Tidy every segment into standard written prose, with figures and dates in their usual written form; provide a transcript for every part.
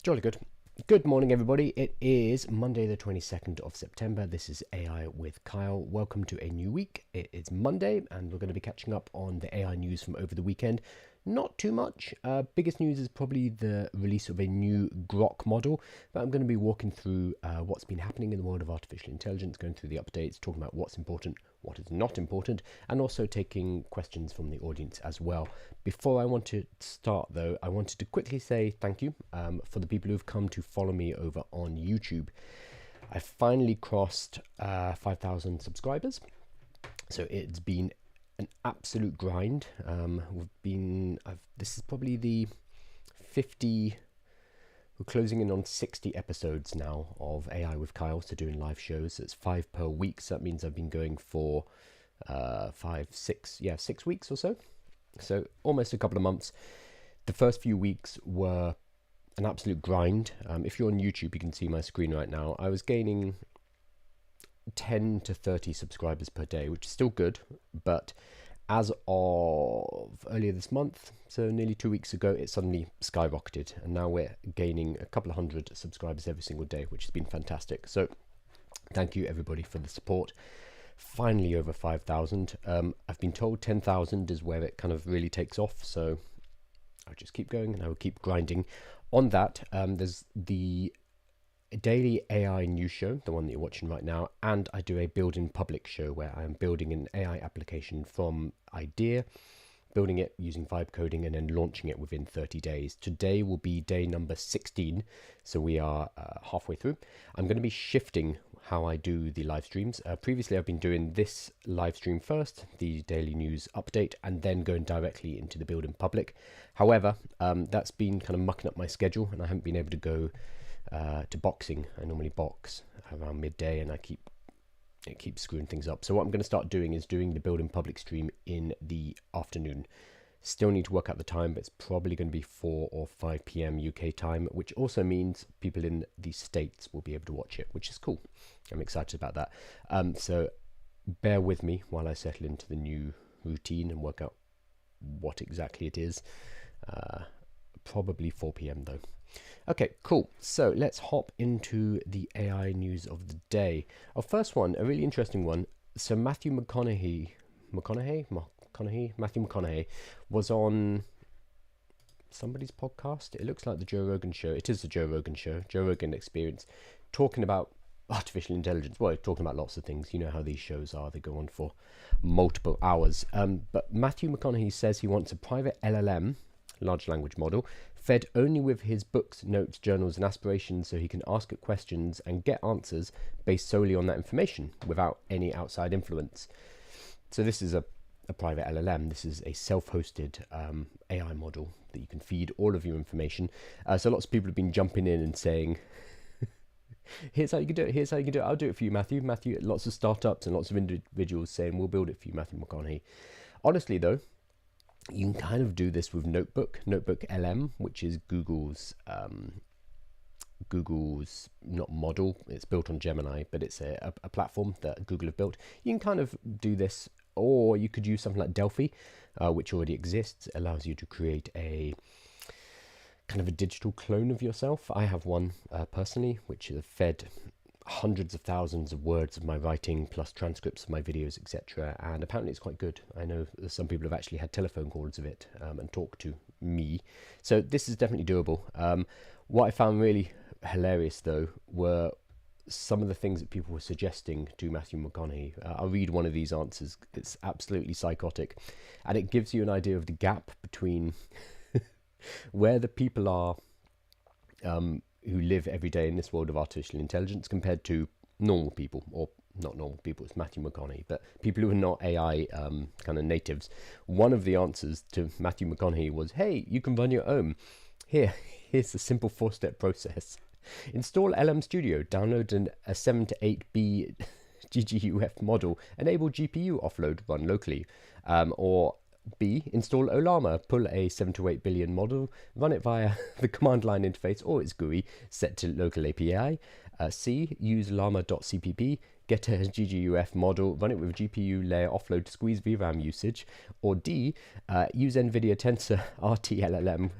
Jolly good. Good morning, everybody. It is Monday, the 22nd of September. This is AI with Kyle. Welcome to a new week. It is Monday, and we're going to be catching up on the AI news from over the weekend. Not too much. Biggest news is probably the release of a new Grok model, but I'm going to be walking through what's been happening in the world of artificial intelligence, going through the updates, talking about what's important, what is not important, and also taking questions from the audience as well. Before I want to start, though, I wanted to quickly say thank you for the people who've come to follow me over on YouTube. I finally crossed 5,000 subscribers, so it's been an absolute grind. This is probably the 50. We're closing in on 60 episodes now of AI with Kyle, so doing live shows. It's 5 per week, so that means I've been going for 6 weeks or so. So almost a couple of months. The first few weeks were an absolute grind. If you're on YouTube, you can see my screen right now. I was gaining 10 to 30 subscribers per day, which is still good, but as of earlier this month, so nearly 2 weeks ago, it suddenly skyrocketed, and now we're gaining a couple of hundred subscribers every single day, which has been fantastic. So thank you everybody for the support. Finally over 5,000. I've been told 10,000 is where it kind of really takes off, so I'll just keep going and I will keep grinding on that. There's the daily AI news show, the one that you're watching right now, and I do a build in public show where I'm building an AI application from idea, building it using vibe coding, and then launching it within 30 days. Today will be day number 16, so we are halfway through. I'm going to be shifting how I do the live streams. Previously, I've been doing this live stream first, the daily news update, and then going directly into the build in public. However, that's been kind of mucking up my schedule, and I haven't been able to go to boxing. I normally box around midday, and it keeps screwing things up. So what I'm going to start doing is doing the build in public stream in the afternoon. Still need to work out the time, but it's probably going to be 4 or 5 p.m. UK time, which also means people in the States will be able to watch it, which is cool. I'm excited about that. So bear with me while I settle into the new routine and work out what exactly it is. Probably 4 p.m. though. Okay, cool. So let's hop into the AI news of the day. Our first one, a really interesting one. So Matthew McConaughey was on somebody's podcast. It looks like the Joe Rogan show. It is the Joe Rogan show, Joe Rogan Experience, talking about artificial intelligence. Well, talking about lots of things. You know how these shows are. They go on for multiple hours. But Matthew McConaughey says he wants a private LLM, large language model, fed only with his books, notes, journals, and aspirations, so he can ask it questions and get answers based solely on that information without any outside influence. So this is a private LLM. This is a self-hosted AI model that you can feed all of your information. So lots of people have been jumping in and saying, here's how you can do it, here's how you can do it, I'll do it for you, Matthew. Lots of startups and lots of individuals saying, we'll build it for you, Matthew McConaughey. Honestly though, you can kind of do this with Notebook LM, which is Google's not model. It's built on Gemini, but it's a platform that Google have built. You can kind of do this, or you could use something like Delphi, which already exists. It allows you to create a kind of a digital clone of yourself. I have one personally, which is fed hundreds of thousands of words of my writing plus transcripts of my videos, etc., and apparently it's quite good. I know some people have actually had telephone calls of it and talked to me, so this is definitely doable. What I found really hilarious though were some of the things that people were suggesting to Matthew McConaughey. I'll read one of these answers. It's absolutely psychotic, and it gives you an idea of the gap between where the people are who live every day in this world of artificial intelligence compared to normal people, or not normal people, it's Matthew McConaughey, but people who are not AI kind of natives. One of the answers to Matthew McConaughey was, hey, you can run your own. Here's a simple 4-step process. Install LM Studio, download a 7 to 8B GGUF model, enable GPU offload, run locally, or B, install Ollama, pull a 7 to 8 billion model, run it via the command line interface or its GUI set to local API. C, use llama.cpp, get a GGUF model, run it with GPU layer offload to squeeze VRAM usage. Or D, use NVIDIA Tensor RT LLM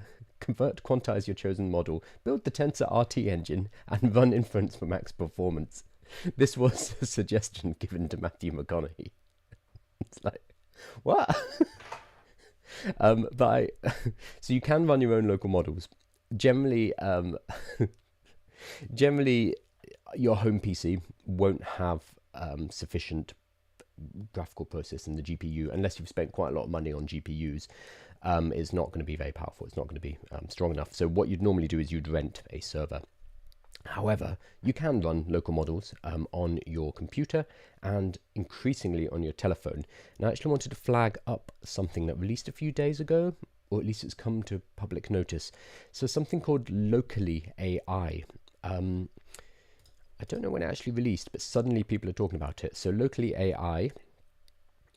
Convert, quantize your chosen model, build the Tensor RT engine, and run inference for max performance. This was a suggestion given to Matthew McConaughey. It's like, what? So you can run your own local models. Generally, your home PC won't have sufficient graphical processing in the GPU unless you've spent quite a lot of money on GPUs. It's not going to be very powerful. It's not going to be strong enough. So what you'd normally do is you'd rent a server. However, you can run local models on your computer and increasingly on your telephone. And I actually wanted to flag up something that released a few days ago, or at least it's come to public notice. So something called Locally AI. I don't know when it actually released, but suddenly people are talking about it. So Locally AI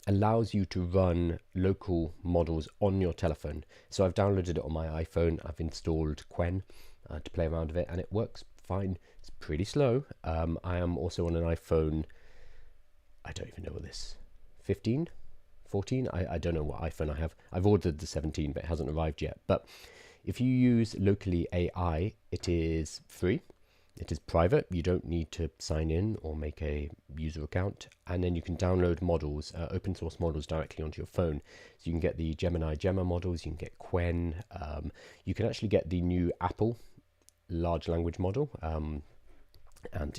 allows you to run local models on your telephone. So I've downloaded it on my iPhone. I've installed Qwen to play around with it, and it works fine. It's pretty slow. I am also on an iPhone, I don't even know what this, 15? 14? I don't know what iPhone I have. I've ordered the 17, but it hasn't arrived yet. But if you use Locally AI, it is free. It is private. You don't need to sign in or make a user account. And then you can download models, open source models directly onto your phone. So you can get the Gemma models, you can get Qwen. You can actually get the new Apple large language model and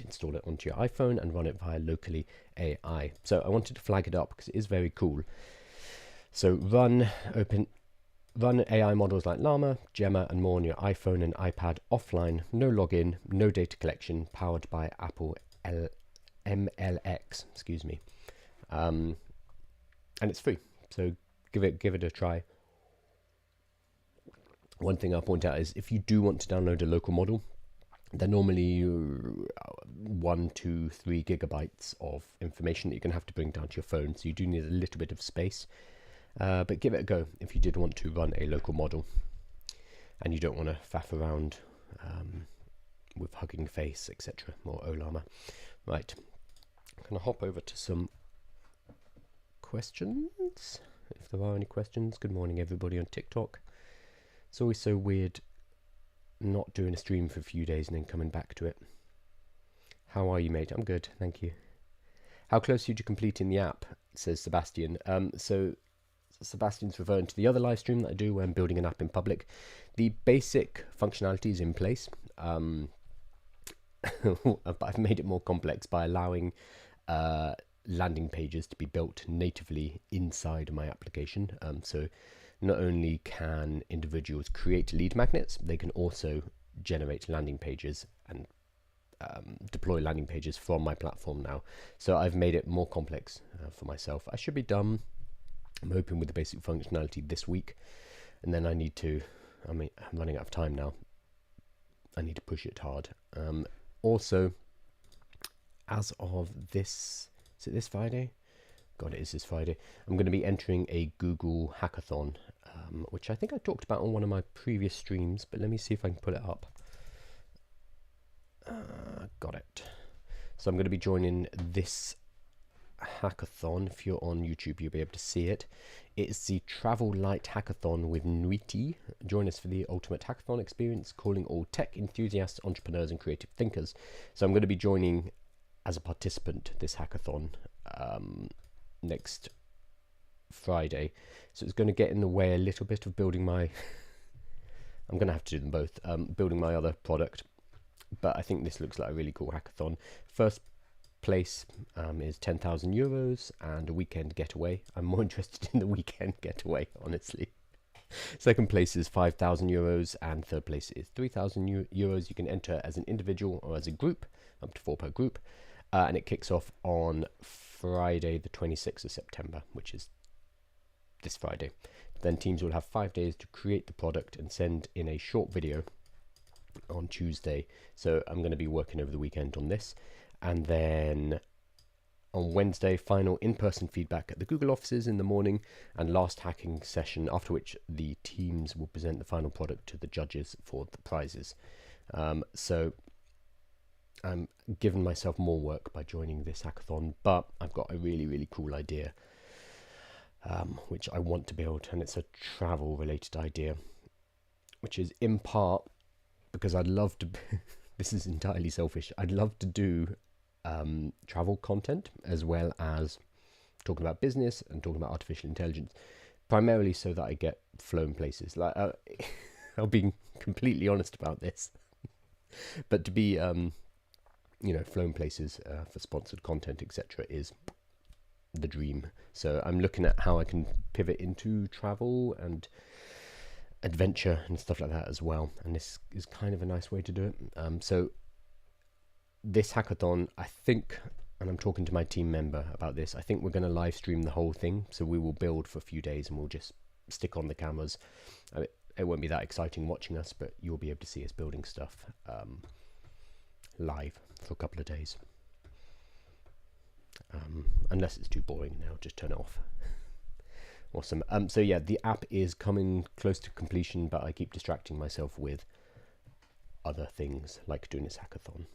install it onto your iPhone and run it via Locally AI. So I wanted to flag it up because it is very cool. So run AI models like Llama, Gemma, and more on your iPhone and iPad offline, no login, no data collection, powered by Apple MLX, excuse me. And it's free, so give it a try. One thing I'll point out is if you do want to download a local model, they're normally 1, 2, 3 gigabytes of information that you're going to have to bring down to your phone, so you do need a little bit of space. But give it a go if you did want to run a local model and you don't want to faff around with Hugging Face, etc. or Ollama. Right, I'm going to hop over to some questions, if there are any questions. Good morning everybody on TikTok. It's always so weird not doing a stream for a few days and then coming back to it. How are you, mate? I'm good, thank you. How close are you to completing the app, says Sebastian. So Sebastian's referring to the other live stream that I do when building an app in public. The basic functionality is in place, but I've made it more complex by allowing landing pages to be built natively inside my application. So not only can individuals create lead magnets, they can also generate landing pages and deploy landing pages from my platform now. So I've made it more complex for myself. I should be done, I'm hoping, with the basic functionality this week, and then I'm running out of time now. I need to push it hard. Also, as of this, is it this Friday? God, it is this Friday. I'm going to be entering a Google hackathon, which I think I talked about on one of my previous streams, but let me see if I can put it up. Got it. So I'm going to be joining this hackathon. If you're on YouTube, you'll be able to see it. It's the Travel Light Hackathon with Nuiti. Join us for the ultimate hackathon experience, calling all tech enthusiasts, entrepreneurs, and creative thinkers. So I'm going to be joining as a participant this hackathon next Friday. So it's going to get in the way a little bit of building my I'm going to have to do them both, building my other product. But I think this looks like a really cool hackathon. First place is 10,000 euros and a weekend getaway. I'm more interested in the weekend getaway, honestly. Second place is 5,000 euros and third place is 3,000 euros. You can enter as an individual or as a group, up to 4 per group. And it kicks off on Friday, the 26th of September, which is this Friday. Then teams will have 5 days to create the product and send in a short video on Tuesday. So I'm going to be working over the weekend on this. And then on Wednesday, final in-person feedback at the Google offices in the morning and last hacking session, after which the teams will present the final product to the judges for the prizes. So I'm giving myself more work by joining this hackathon, but I've got a really, really cool idea, which I want to build, and it's a travel-related idea. which is in part because I'd love to. This is entirely selfish. I'd love to do travel content as well as talking about business and talking about artificial intelligence, primarily so that I get flown places. Like I'll be completely honest about this, but to be flown places for sponsored content, etc., is the dream. So I'm looking at how I can pivot into travel and adventure and stuff like that as well, and this is kind of a nice way to do it. So this hackathon, I think, and I'm talking to my team member about this, I think we're going to live stream the whole thing. So we will build for a few days and we'll just stick on the cameras. It won't be that exciting watching us, but you'll be able to see us building stuff live for a couple of days. Unless it's too boring, now just turn it off. Awesome. So yeah, the app is coming close to completion, but I keep distracting myself with other things like doing this hackathon.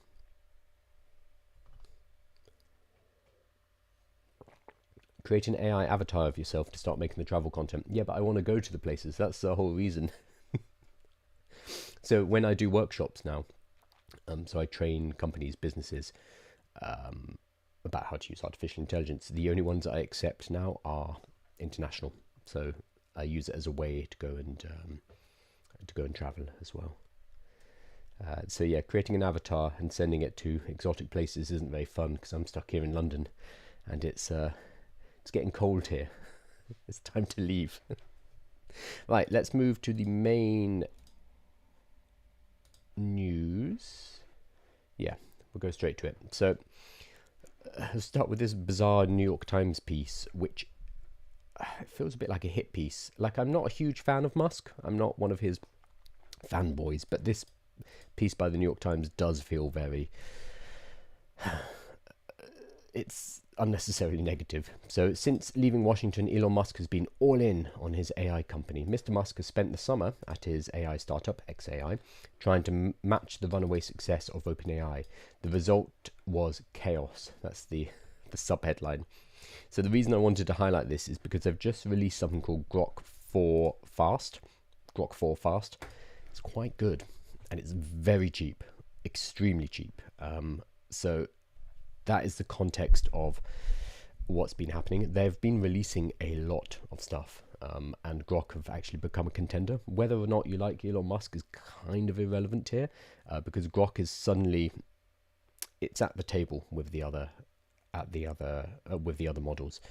Create an AI avatar of yourself to start making the travel content. Yeah, but I want to go to the places. That's the whole reason. So when I do workshops now, so I train companies, businesses, about how to use artificial intelligence. The only ones I accept now are international. So I use it as a way to go and travel as well. So yeah, creating an avatar and sending it to exotic places isn't very fun because I'm stuck here in London, and it's getting cold here. It's time to leave. Right, let's move to the main news. Yeah, we'll go straight to it. So let's start with this bizarre New York Times piece, which it feels a bit like a hit piece. Like, I'm not a huge fan of Musk. I'm not one of his fanboys, but this piece by the New York Times does feel very it's unnecessarily negative. So since leaving Washington, Elon Musk has been all in on his AI company. Mr. Musk has spent the summer at his AI startup, xAI, trying to match the runaway success of OpenAI. The result was chaos. That's the subheadline. So the reason I wanted to highlight this is because they've just released something called Grok 4 Fast. Grok 4 Fast. It's quite good, and it's very cheap, extremely cheap. So that is the context of what's been happening. They've been releasing a lot of stuff, and Grok have actually become a contender. Whether or not you like Elon Musk is kind of irrelevant here, because Grok is suddenly, it's at the table with the other models.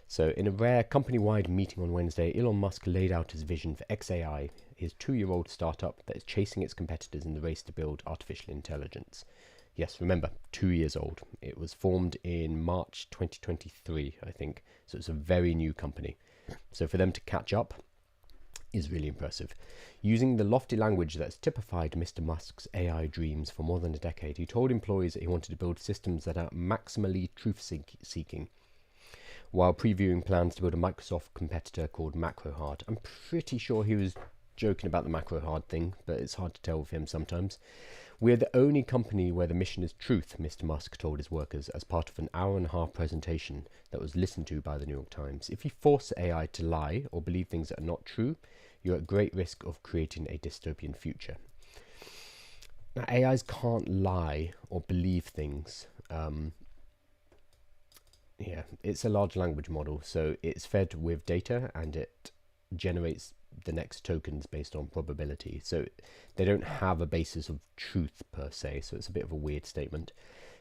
So in a rare company-wide meeting on Wednesday, Elon Musk laid out his vision for xAI, his 2-year-old startup that is chasing its competitors in the race to build artificial intelligence. Yes, remember, 2 years old. It was formed in March 2023, I think. So it's a very new company. So for them to catch up is really impressive. Using the lofty language that's typified Mr. Musk's AI dreams for more than a decade, he told employees that he wanted to build systems that are maximally truth-seeking, while previewing plans to build a Microsoft competitor called MacroHard. I'm pretty sure he was joking about the MacroHard thing, but it's hard to tell with him sometimes. We're the only company where the mission is truth, Mr. Musk told his workers as part of an hour-and-a-half presentation that was listened to by the New York Times. If you force AI to lie or believe things that are not true, you're at great risk of creating a dystopian future. Now, AIs can't lie or believe things. Yeah, it's a large language model, so it's fed with data and it generates the next tokens based on probability. So they don't have a basis of truth per se, so it's a bit of a weird statement.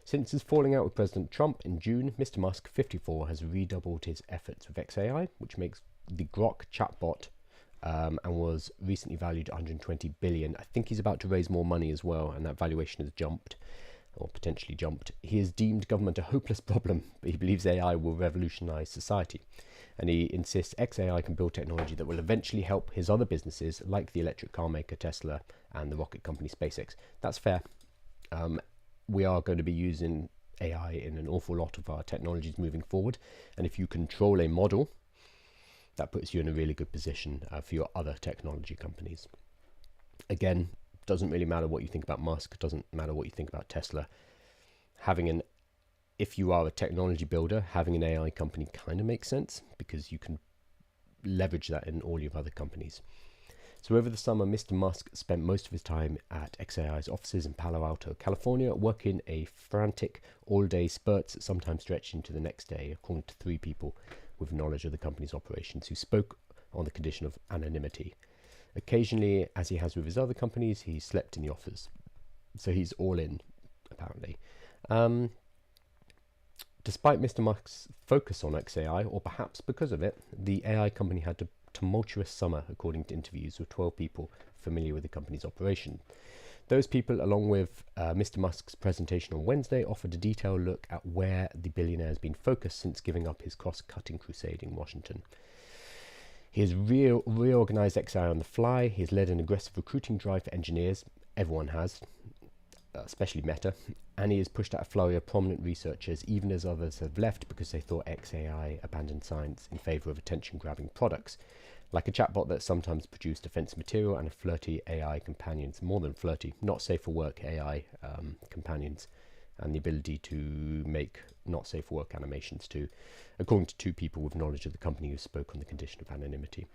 Since his falling out with President Trump in June, Mr. Musk, 54, has redoubled his efforts with xAI, which makes the Grok chatbot, and was recently valued at 120 billion. I think he's about to raise more money as well, and that valuation has jumped, or potentially jumped. He has deemed government a hopeless problem, but he believes AI will revolutionize society. And he insists xAI can build technology that will eventually help his other businesses, like the electric car maker Tesla and the rocket company SpaceX. That's fair. We are going to be using AI in an awful lot of our technologies moving forward. And if you control a model, that puts you in a really good position for your other technology companies. Again, doesn't really matter what you think about Musk, doesn't matter what you think about Tesla. If you are a technology builder, having an AI company kind of makes sense because you can leverage that in all your other companies. So over the summer, Mr. Musk spent most of his time at xAI's offices in Palo Alto, California, working a frantic all-day spurts that sometimes stretched into the next day, according to 3 people with knowledge of the company's operations who spoke on the condition of anonymity. Occasionally, as he has with his other companies, he slept in the office. So he's all in, apparently. Despite Mr. Musk's focus on xAI, or perhaps because of it, the AI company had a tumultuous summer, according to interviews with 12 people familiar with the company's operation. Those people, along with Mr. Musk's presentation on Wednesday, offered a detailed look at where the billionaire has been focused since giving up his cost-cutting crusade in Washington. He has reorganized xAI on the fly. He has led an aggressive recruiting drive for engineers. Everyone has, especially Meta. And he has pushed out a flurry of prominent researchers, even as others have left because they thought xAI abandoned science in favor of attention-grabbing products, like a chatbot that sometimes produced offensive material and a flirty AI companions, more than flirty, not safe for work AI companions, and the ability to make not safe for work animations too, according to 2 people with knowledge of the company who spoke on the condition of anonymity.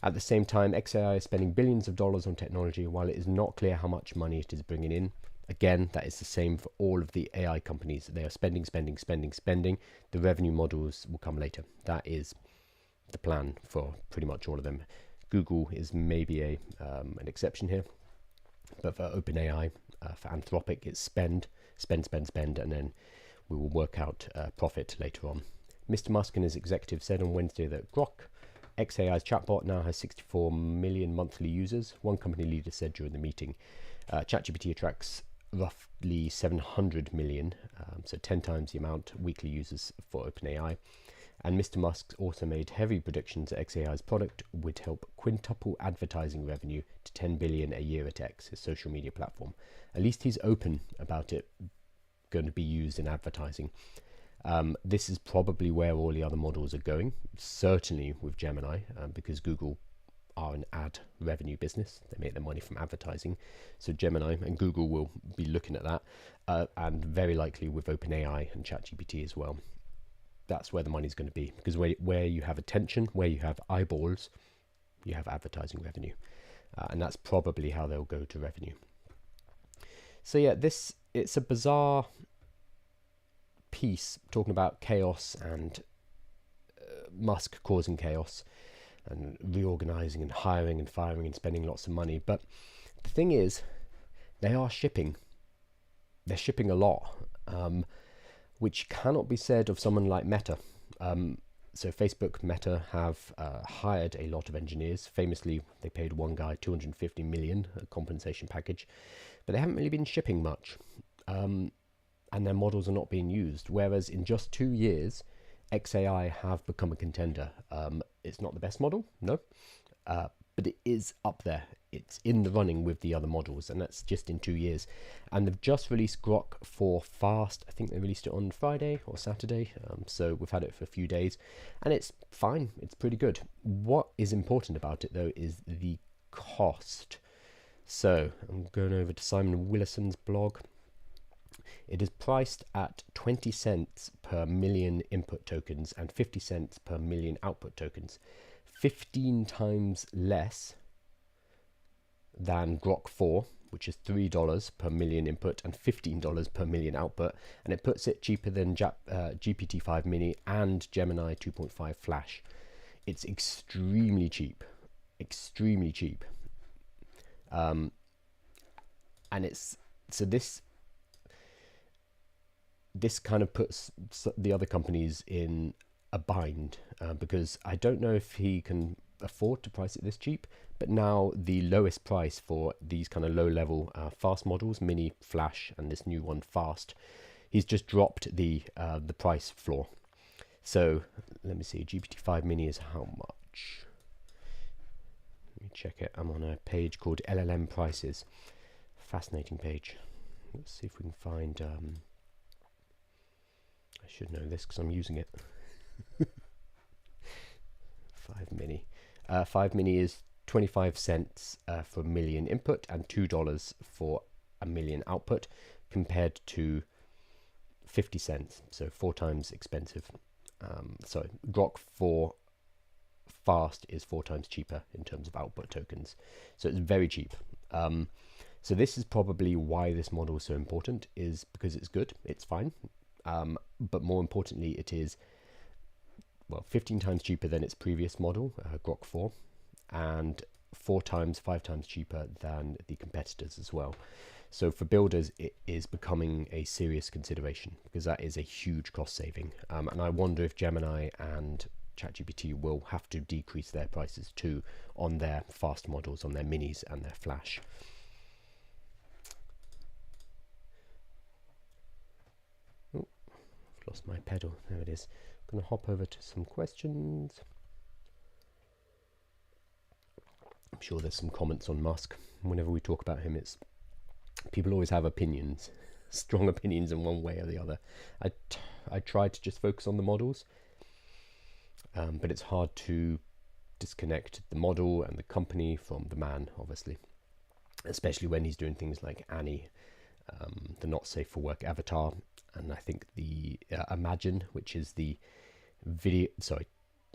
At the same time, xAI is spending billions of dollars on technology while it is not clear how much money it is bringing in. Again, that is the same for all of the AI companies. They are spending. The revenue models will come later. That is the plan for pretty much all of them. Google is maybe an exception here, but for OpenAI, for Anthropic, it's spend, and then we will work out profit later on. Mr. Musk and his executive said on Wednesday that Grok, xAI's chatbot, now has 64 million monthly users. One company leader said during the meeting, ChatGPT attracts roughly 700 million, so 10 times the amount weekly users for OpenAI. And Mr. Musk also made heavy predictions that xAI's product would help quintuple advertising revenue to 10 billion a year at X, his social media platform. At least he's open about it going to be used in advertising. This is probably where all the other models are going, certainly with Gemini, because Google are an ad revenue business. They make their money from advertising. So Gemini and Google will be looking at that, and very likely with OpenAI and ChatGPT as well. That's where the money's going to be, because where you have attention, where you have eyeballs, you have advertising revenue. And that's probably how they'll go to revenue. So yeah, it's a bizarre piece talking about chaos and Musk causing chaos and reorganizing and hiring and firing and spending lots of money. But the thing is, they are shipping. They're shipping a lot, which cannot be said of someone like Meta. So Facebook, Meta have hired a lot of engineers. Famously, they paid one guy 250 million, a compensation package, but they haven't really been shipping much. And their models are not being used. Whereas in just 2 years, xAI have become a contender. It's not the best model, no, but it is up there. It's in the running with the other models, and that's just in 2 years. And they've just released Grok 4 Fast. I think they released it on Friday or Saturday, so we've had it for a few days, and it's fine. It's pretty good. What is important about it, though, is the cost. So I'm going over to Simon Willison's blog. It is priced at 20 cents per million input tokens and 50 cents per million output tokens, 15 times less than Grok 4, which is $3 per million input and $15 per million output, and it puts it cheaper than GPT-5 Mini and Gemini 2.5 Flash. It's extremely cheap, and it's so this kind of puts the other companies in a bind, because I don't know if he can afford to price it this cheap, but now the lowest price for these kind of low-level fast models, Mini, Flash, and this new one, Fast, he's just dropped the price floor. So let me see, GPT-5 Mini is how much? Let me check it. I'm on a page called LLM Prices. Fascinating page. Let's see if we can find... I should know this because I'm using it. 5 Mini. 5 Mini is 25 cents for a million input and $2 for a million output, compared to 50 cents, so 4 times expensive. So Grok 4 fast is 4 times cheaper in terms of output tokens. So it's very cheap. So this is probably why this model is so important, is because it's good, it's fine. But more importantly, it is, well, 15 times cheaper than its previous model, Grok 4, and 5 times cheaper than the competitors as well. So for builders, it is becoming a serious consideration, because that is a huge cost saving. And I wonder if Gemini and ChatGPT will have to decrease their prices too on their fast models, on their minis and their flash. Oh, I've lost my pedal. There it is. I'm going to hop over to some questions. I'm sure there's some comments on Musk. Whenever we talk about him, it's people always have opinions, strong opinions in one way or the other. I try to just focus on the models, but it's hard to disconnect the model and the company from the man, obviously, especially when he's doing things like Annie, the not safe for work avatar, and I think the Imagen, which is the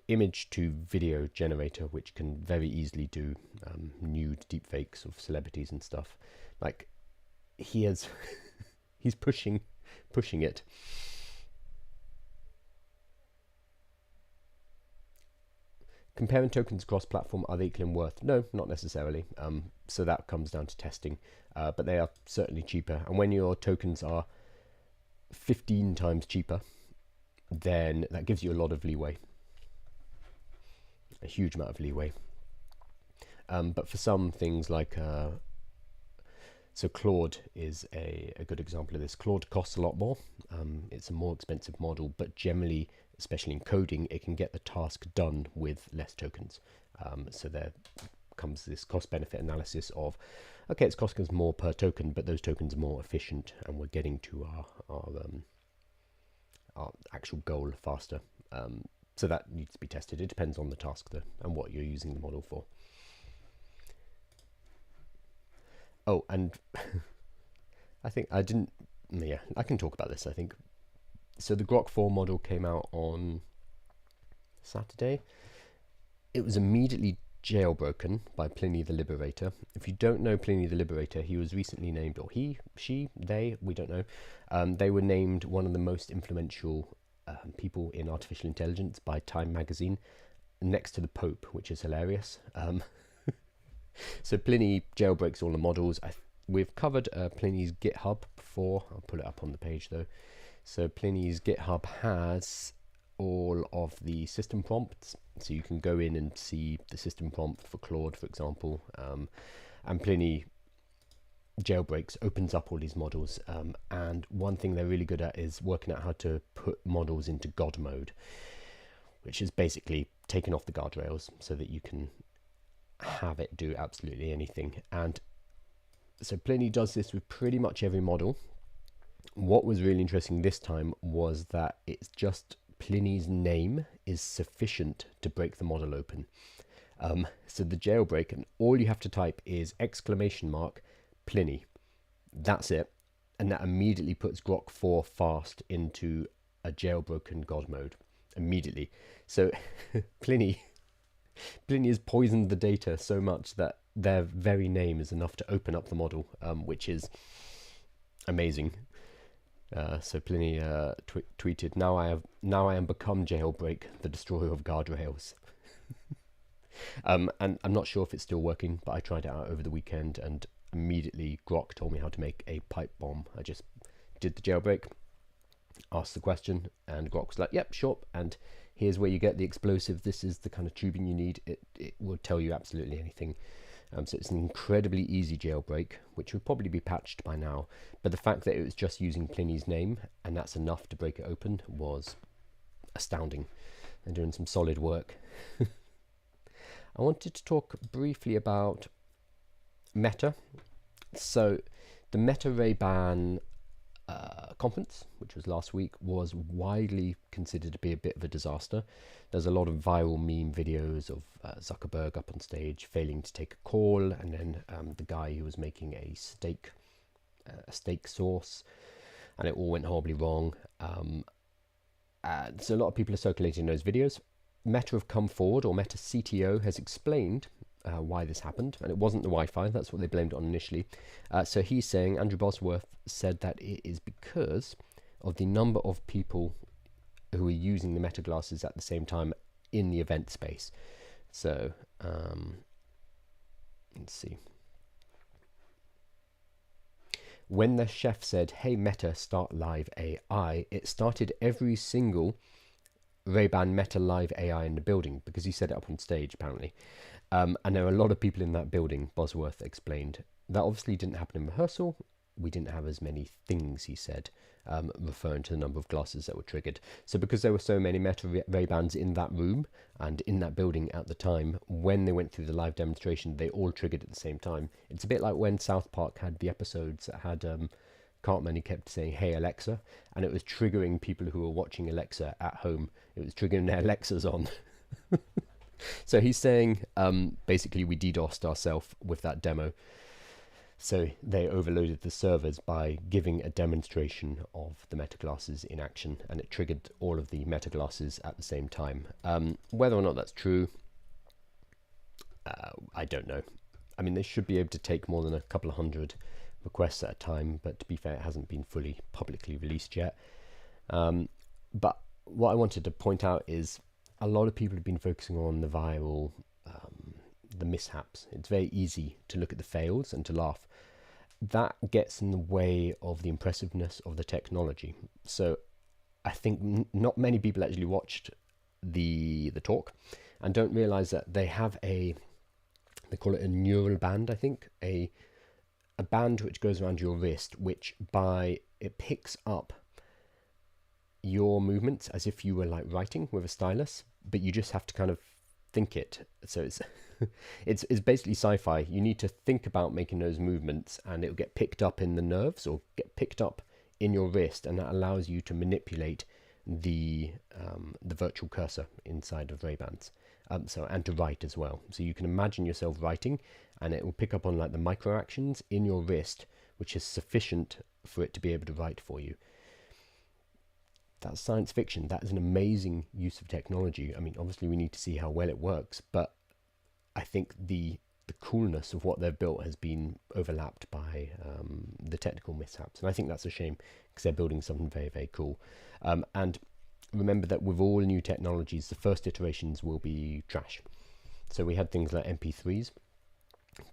image to video generator, which can very easily do nude deepfakes of celebrities and stuff. Like, he's pushing it. Comparing tokens across platform, are they equal in worth? No, not necessarily. So that comes down to testing, but they are certainly cheaper. And when your tokens are 15 times cheaper, then that gives you a lot of leeway, a huge amount of leeway. But for some things like so Claude is a good example of this. Claude costs a lot more. It's a more expensive model, but generally, especially in coding, it can get the task done with less tokens. So there comes this cost-benefit analysis of, okay, it's costing us more per token, but those tokens are more efficient, and we're getting to our actual goal faster. So that needs to be tested. It depends on the task, though, and what you're using the model for. Oh, and I think I didn't, yeah, I can talk about this, I think. So the Grok 4 model came out on Saturday. It was immediately jailbroken by Pliny the Liberator. If you don't know Pliny the Liberator, he was recently named, or he, she, they, we don't know. They were named one of the most influential people in artificial intelligence by Time magazine, next to the Pope, which is hilarious. So Pliny jailbreaks all the models. We've covered Pliny's GitHub before. I'll put it up on the page though. So Pliny's GitHub has all of the system prompts. So you can go in and see the system prompt for Claude, for example. And Pliny jailbreaks, opens up all these models. And one thing they're really good at is working out how to put models into God mode, which is basically taking off the guardrails so that you can have it do absolutely anything. And so Pliny does this with pretty much every model. What was really interesting this time was that it's just Pliny's name is sufficient to break the model open. So the jailbreak, and all you have to type is !Pliny. That's it. And that immediately puts Grok 4 fast into a jailbroken God mode immediately. So Pliny has poisoned the data so much that their very name is enough to open up the model, which is amazing. So Pliny tweeted, now I am become jailbreak, the destroyer of guardrails. And I'm not sure if it's still working, but I tried it out over the weekend, and immediately Grok told me how to make a pipe bomb. I just did the jailbreak, asked the question, and Grok was like, yep, sure, and here's where you get the explosive. This is the kind of tubing you need. It will tell you absolutely anything. So it's an incredibly easy jailbreak, which would probably be patched by now. But the fact that it was just using Pliny's name, and that's enough to break it open, was astounding. They're doing some solid work. I wanted to talk briefly about Meta. So the Meta Ray-Ban conference, which was last week, was widely considered to be a bit of a disaster. There's a lot of viral meme videos of Zuckerberg up on stage failing to take a call, and then the guy who was making a steak sauce, and it all went horribly wrong. And so a lot of people are circulating those videos. Meta have come forward, or Meta CTO has explained why this happened, and it wasn't the Wi-Fi. That's what they blamed it on initially. So he's saying, Andrew Bosworth said that it is because of the number of people who are using the Meta glasses at the same time in the event space. So let's see. When the chef said, "Hey Meta, start live AI," it started every single Ray-Ban Meta live AI in the building, because he set it up on stage apparently. And there were a lot of people in that building, Bosworth explained. That obviously didn't happen in rehearsal. We didn't have as many things, he said, referring to the number of glasses that were triggered. So because there were so many Meta Ray-Bans in that room and in that building at the time, when they went through the live demonstration, they all triggered at the same time. It's a bit like when South Park had the episodes that had Cartman, he kept saying, "Hey Alexa," and it was triggering people who were watching Alexa at home. It was triggering their Alexas on. So he's saying, basically, we DDoSed ourselves with that demo. So they overloaded the servers by giving a demonstration of the Meta glasses in action, and it triggered all of the Meta glasses at the same time. Whether or not that's true, I don't know. I mean, they should be able to take more than a couple of hundred requests at a time, but to be fair, it hasn't been fully publicly released yet. But what I wanted to point out is a lot of people have been focusing on the viral, the mishaps. It's very easy to look at the fails and to laugh. That gets in the way of the impressiveness of the technology. So I think not many people actually watched the talk and don't realize that they have they call it a neural band, I think, a band which goes around your wrist, which it picks up your movements as if you were like writing with a stylus, but you just have to kind of think it. So it's it's basically sci-fi. You need to think about making those movements, and it'll get picked up in the nerves or get picked up in your wrist, and that allows you to manipulate the virtual cursor inside of Ray-Bans. And to write as well. So you can imagine yourself writing, and it will pick up on like the micro actions in your wrist, which is sufficient for it to be able to write for you. That's science fiction. That is an amazing use of technology. I mean, obviously we need to see how well it works, but I think the coolness of what they've built has been overlapped by the technical mishaps, and I think that's a shame, because they're building something very, very cool. And remember that with all new technologies, the first iterations will be trash. So we had things like MP3s.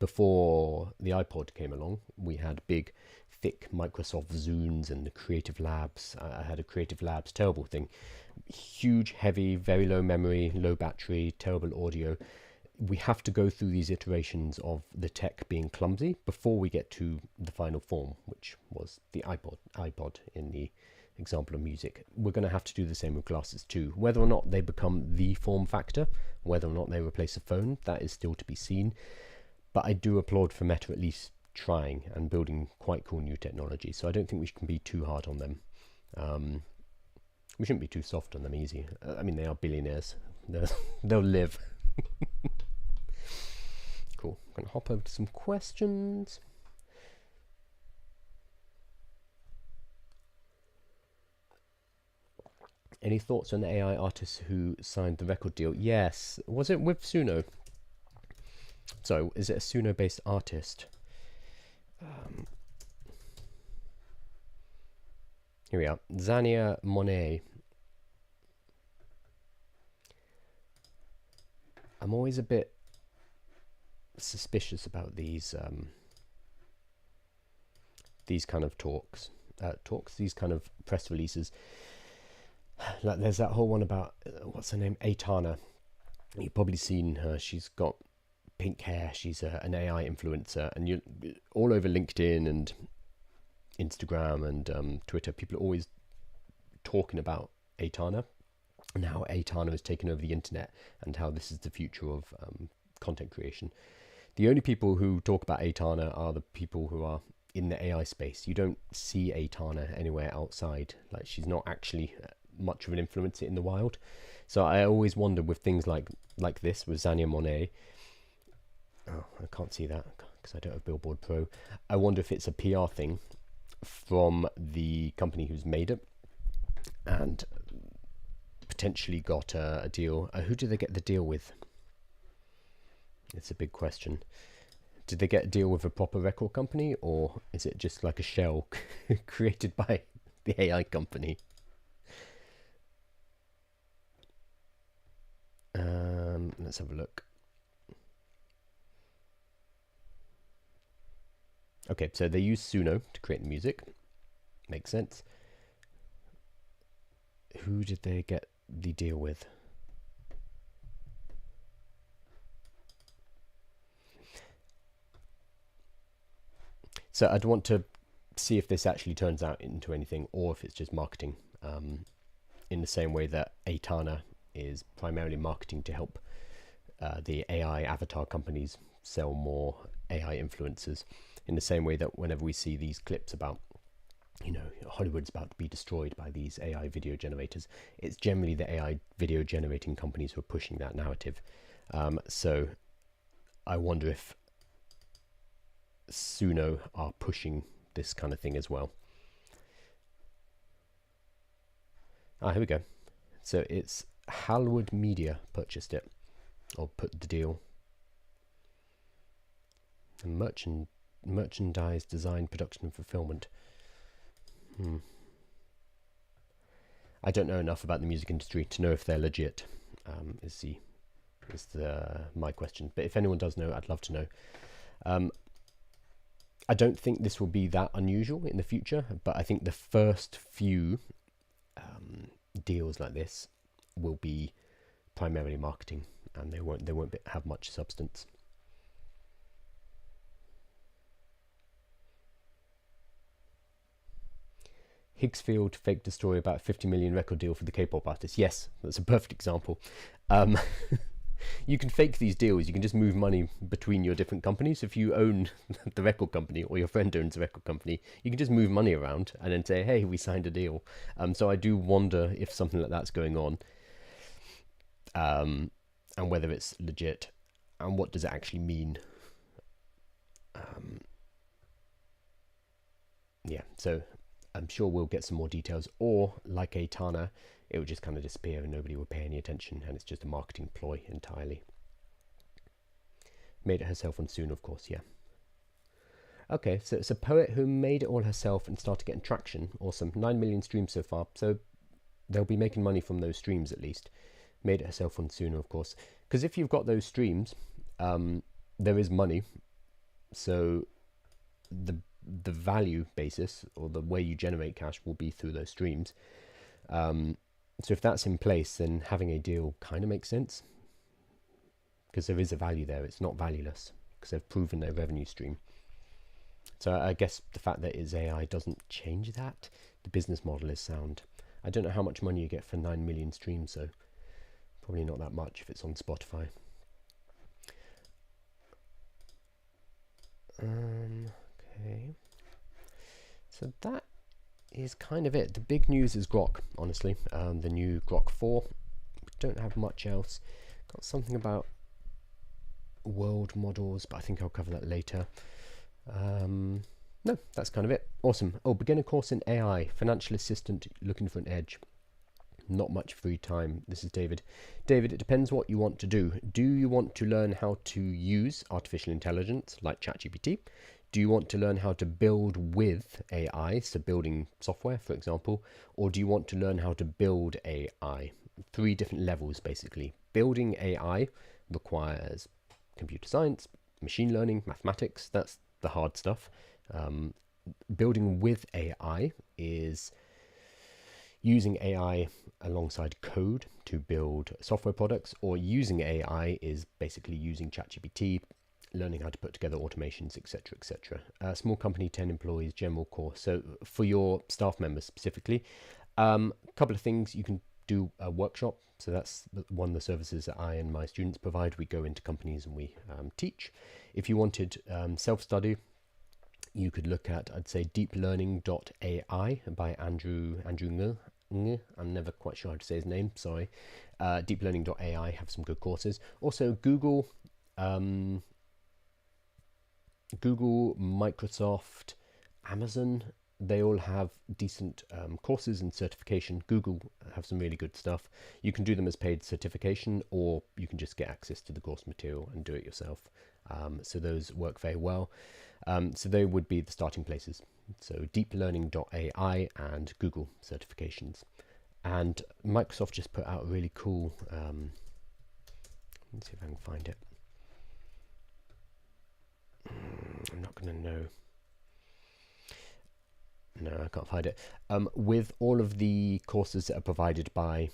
Before the iPod came along, we had big, thick Microsoft Zunes and the Creative Labs. I had a Creative Labs, terrible thing. Huge, heavy, very low memory, low battery, terrible audio. We have to go through these iterations of the tech being clumsy before we get to the final form, which was the iPod in the example of music. We're going to have to do the same with glasses too. Whether or not they become the form factor, whether or not they replace a phone, that is still to be seen. But I do applaud for Meta at least trying and building quite cool new technology. So I don't think we can be too hard on them. We shouldn't be too soft on them easy. I mean, they are billionaires. They'll live. Cool. I'm going to hop over to some questions. Any thoughts on the AI artist who signed the record deal? Yes. Was it with Suno? So, is it a Suno-based artist? Here we are. Zania Monet. I'm always a bit suspicious about these kind of these kind of press releases. Like there's that whole one about what's her name, Aitana. You've probably seen her. She's got pink hair. She's an AI influencer, and you all over LinkedIn and Instagram and Twitter. People are always talking about Aitana and how Aitana has taken over the internet and how this is the future of content creation. The only people who talk about Aitana are the people who are in the AI space. You don't see Aitana anywhere outside. Like, she's not actually much of an influencer in the wild. So I always wonder with things like this with Zania Monet. Oh, I can't see that because I don't have Billboard Pro. I wonder if it's a PR thing from the company who's made it, and potentially got a deal. Who did they get the deal with? It's a big question. Did they get a deal with a proper record company, or is it just like a shell created by the AI company? Let's have a look. Okay, so they use Suno to create the music. Makes sense. Who did they get the deal with? So I'd want to see if this actually turns out into anything, or if it's just marketing, in the same way that Aitana is primarily marketing to help the AI avatar companies sell more AI influencers, in the same way that whenever we see these clips about, you know, Hollywood's about to be destroyed by these AI video generators, it's generally the AI video generating companies who are pushing that narrative. So I wonder if Suno are pushing this kind of thing as well. Here we go. So it's Halwood Media purchased it, or put the deal. And merchandise design, production and fulfillment. I don't know enough about the music industry to know if they're legit. Is my question. But if anyone does know, I'd love to know. I don't think this will be that unusual in the future, but I think the first few deals like this will be primarily marketing, and they won't have much substance. Higgsfield faked a story about a 50 million record deal for the K-pop artist. Yes, that's a perfect example. You can fake these deals. You can just move money between your different companies. If you own the record company, or your friend owns a record company, you can just move money around and then say, hey, we signed a deal. So I do wonder if something like that's going on, and whether it's legit, and what does it actually mean. Yeah, so I'm sure we'll get some more details, or like Aitana, it would just kind of disappear and nobody would pay any attention, and it's just a marketing ploy entirely. Made it herself on Suno, of course, yeah. Okay, so it's a poet who made it all herself and started getting traction. Awesome. 9 million streams so far, so they'll be making money from those streams at least. Made it herself on Suno, of course. Because if you've got those streams, there is money. So the value basis, or the way you generate cash, will be through those streams. So if that's in place, then having a deal kind of makes sense, because there is a value there. It's not valueless, because they've proven their revenue stream. So I guess the fact that it's AI doesn't change that. The business model is sound. I don't know how much money you get for 9 million streams, so probably not that much if it's on Spotify. Okay, so that is kind of it. The big news is Grok, honestly. The new Grok 4. We don't have much else. Got something about world models, but I think I'll cover that later. No, that's kind of it. Awesome. Oh, beginner course in AI, financial assistant looking for an edge. Not much free time. This is David. David, it depends what you want to do. Do you want to learn how to use artificial intelligence like ChatGPT? Do you want to learn how to build with AI, so building software, for example? Or do you want to learn how to build AI? 3 different levels, basically. Building AI requires computer science, machine learning, mathematics. That's the hard stuff. Building with AI is using AI alongside code to build software products, or using AI is basically using ChatGPT, learning how to put together automations, etc., etc. Small company, 10 employees, general course. So for your staff members specifically, a couple of things. You can do a workshop. So that's one of the services that I and my students provide. We go into companies and we teach. If you wanted self-study, you could look at, I'd say, deeplearning.ai by Andrew Ng. I'm never quite sure how to say his name, sorry. Deeplearning.ai have some good courses. Also, Google, Microsoft, Amazon, they all have decent courses and certification. Google have some really good stuff. You can do them as paid certification, or you can just get access to the course material and do it yourself. So those work very well. So they would be the starting places. So deeplearning.ai and Google certifications. And Microsoft just put out a really cool, let's see if I can find it. I'm not going to know. No, I can't find it. With all of the courses that are provided by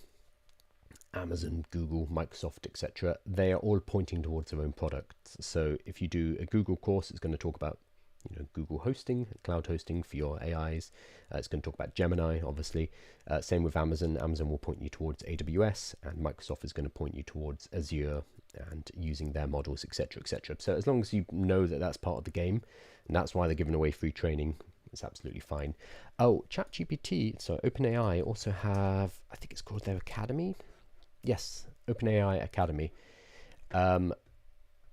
Amazon, Google, Microsoft, etc., they are all pointing towards their own products. So if you do a Google course, it's going to talk about Google hosting, cloud hosting for your AIs. It's going to talk about Gemini, obviously. Same with Amazon. Amazon will point you towards AWS, and Microsoft is going to point you towards Azure and using their models, etc., etc. So as long as you know that that's part of the game, and that's why they're giving away free training, it's absolutely fine. Oh, ChatGPT, so OpenAI also have, I think it's called their Academy. Yes, OpenAI Academy,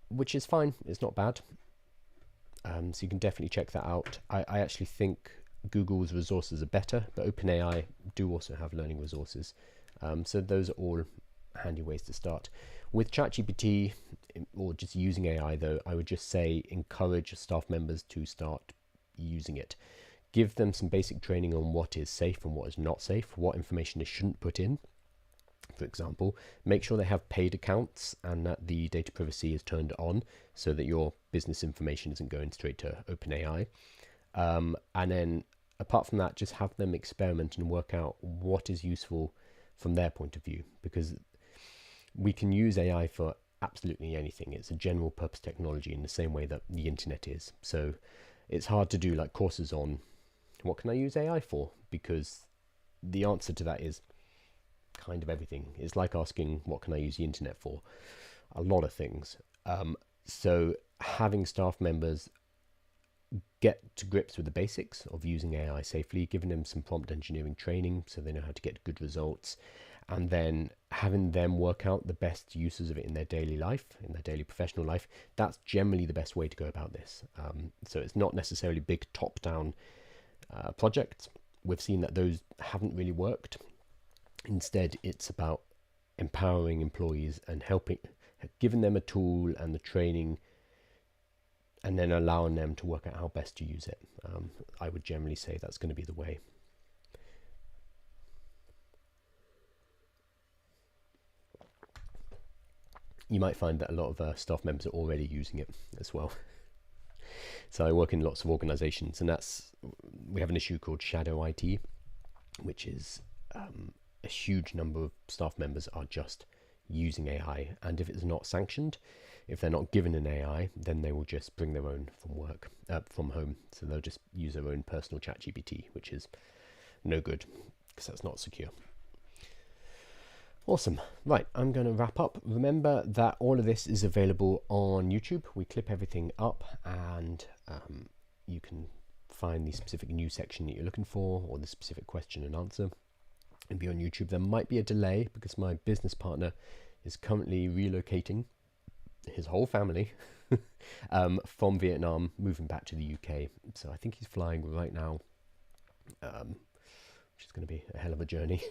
which is fine. It's not bad. So you can definitely check that out. I actually think Google's resources are better, but OpenAI do also have learning resources. So those are all handy ways to start. With ChatGPT, or just using AI though, I would just say encourage staff members to start using it. Give them some basic training on what is safe and what is not safe, what information they shouldn't put in. For example, make sure they have paid accounts and that the data privacy is turned on so that your business information isn't going straight to OpenAI. And then apart from that, just have them experiment and work out what is useful from their point of view, because we can use AI for absolutely anything. It's a general purpose technology in the same way that the internet is. So it's hard to do like courses on what can I use AI for, because the answer to that is kind of everything. It's like asking what can I use the internet for? A lot of things. So having staff members get to grips with the basics of using AI safely, giving them some prompt engineering training so they know how to get good results, and then having them work out the best uses of it in their daily life, in their daily professional life, that's generally the best way to go about this. So it's not necessarily big top-down projects. We've seen that those haven't really worked. Instead, it's about empowering employees and giving them a tool and the training, and then allowing them to work out how best to use it. I would generally say that's going to be the way. You might find that a lot of staff members are already using it as well. So I work in lots of organizations, and we have an issue called shadow IT, which is a huge number of staff members are just using AI, and if it's not sanctioned, if they're not given an AI, then they will just bring their own from home. So they'll just use their own personal ChatGPT, which is no good because that's not secure. Awesome. Right, I'm going to wrap up. Remember that all of this is available on YouTube. We clip everything up, and you can find the specific news section that you're looking for, or the specific question and answer. And be on YouTube. There might be a delay because my business partner is currently relocating his whole family from Vietnam, moving back to the UK. So I think he's flying right now, which is going to be a hell of a journey.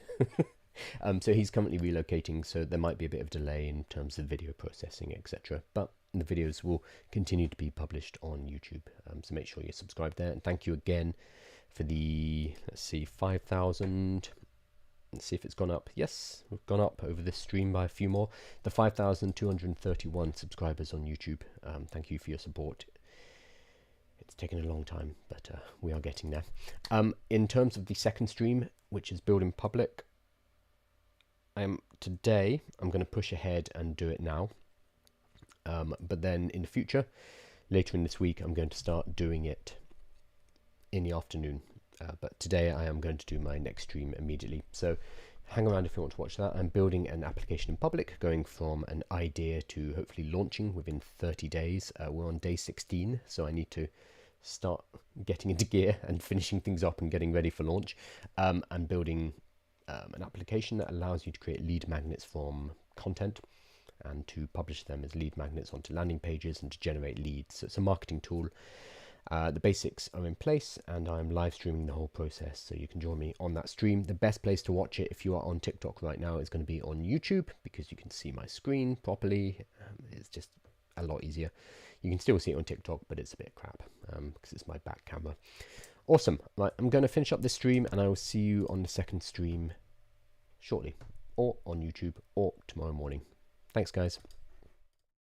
So he's currently relocating, so there might be a bit of delay in terms of video processing, etc. But the videos will continue to be published on YouTube. So make sure you're subscribed there. And thank you again for the, 5,000... Let's see if it's gone up. Yes, we've gone up over this stream by a few more. The 5,231 subscribers on YouTube. Thank you for your support. It's taken a long time, but we are getting there. In terms of the second stream, which is Building Public, today I'm going to push ahead and do it now. But then in the future, later in this week, I'm going to start doing it in the afternoon. But today I am going to do my next stream immediately. So hang around if you want to watch that. I'm building an application in public, going from an idea to hopefully launching within 30 days. We're on day 16, so I need to start getting into gear and finishing things up and getting ready for launch. I'm building an application that allows you to create lead magnets from content and to publish them as lead magnets onto landing pages and to generate leads. So it's a marketing tool. The basics are in place, and I'm live streaming the whole process, so you can join me on that stream. The best place to watch it if you are on TikTok right now is going to be on YouTube, because you can see my screen properly. It's just a lot easier. You can still see it on TikTok, but it's a bit crap because it's my back camera. Awesome. Right, I'm going to finish up this stream, and I will see you on the second stream shortly, or on YouTube, or tomorrow morning. Thanks, guys.